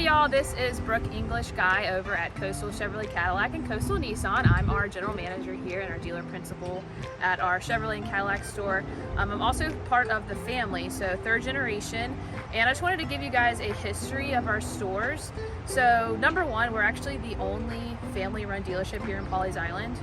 Hey y'all, this is Brooke English Guy over at Coastal Chevrolet Cadillac and Coastal Nissan. I'm our general manager here and our dealer principal at our Chevrolet and Cadillac store. I'm also part of the family, so third generation, and I just wanted to give you guys a history of our stores. So number one, we're actually the only family-run dealership here in Pawleys Island,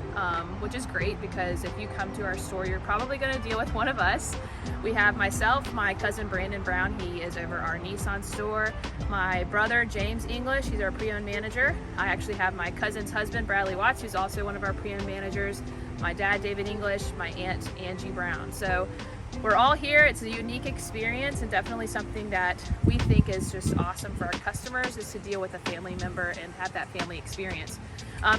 which is great because if you come to our store, you're probably going to deal with one of us. We have myself, my cousin Brandon Brown, he is over our Nissan store, my brother James English, he's our pre-owned manager. I actually have my cousin's husband Bradley Watts, who's also one of our pre-owned managers, my dad David English, my aunt Angie Brown. So we're all here. It's a unique experience and definitely something that we think is just awesome for our customers, is to deal with a family member and have that family experience.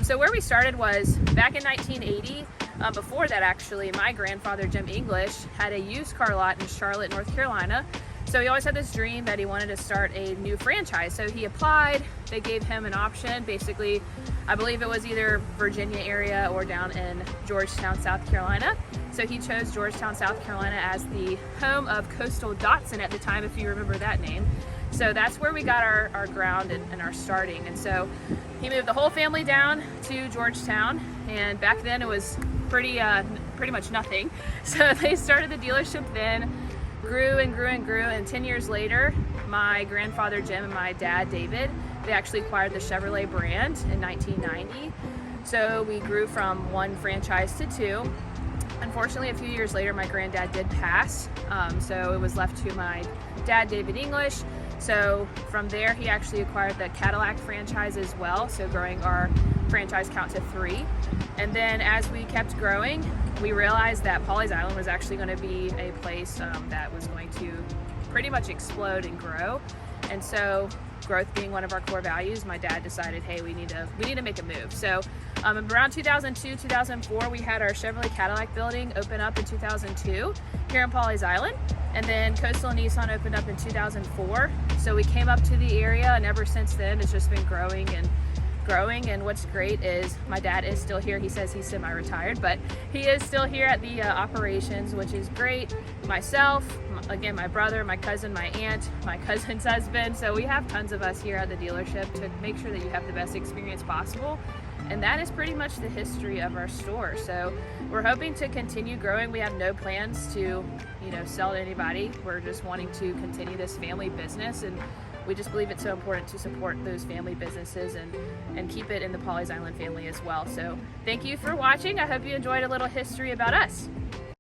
So where we started was back in 1980. Before that, actually, my grandfather Jim English had a used car lot in Charlotte, North Carolina. So he always had this dream that he wanted to start a new franchise. So he applied, they gave him an option. Basically, I believe it was either Virginia area or down in Georgetown, South Carolina. So he chose Georgetown, South Carolina as the home of Coastal Datsun at the time, if you remember that name. So that's where we got our ground and our starting. And so he moved the whole family down to Georgetown, and back then it was pretty much nothing. So they started the dealership then, grew and grew and grew, and 10 years later, my grandfather Jim and my dad David, they actually acquired the Chevrolet brand in 1990. So we grew from one franchise to two. Unfortunately, a few years later, my granddad did pass, so it was left to my dad David English. So from there, he actually acquired the Cadillac franchise as well, so growing our franchise count to 3. And then as we kept growing, we realized that Pawleys Island was actually going to be a place that was going to pretty much explode and grow. And so, growth being one of our core values, my dad decided, hey, we need to make a move. So around 2002, 2004, we had our Chevrolet Cadillac building open up in 2002 here in Pawleys Island. And then Coastal and Nissan opened up in 2004. So we came up to the area, and ever since then, it's just been growing and growing. And what's great is my dad is still here. He says he's semi-retired, but he is still here at the operations, which is great. Myself, again, my brother, my cousin, my aunt, my cousin's husband. So we have tons of us here at the dealership to make sure that you have the best experience possible. And that is pretty much the history of our store. So we're hoping to continue growing. We have no plans to, sell to anybody. We're just wanting to continue this family business, and we just believe it's so important to support those family businesses and keep it in the Pawleys Island family as well. So thank you for watching. I hope you enjoyed a little history about us.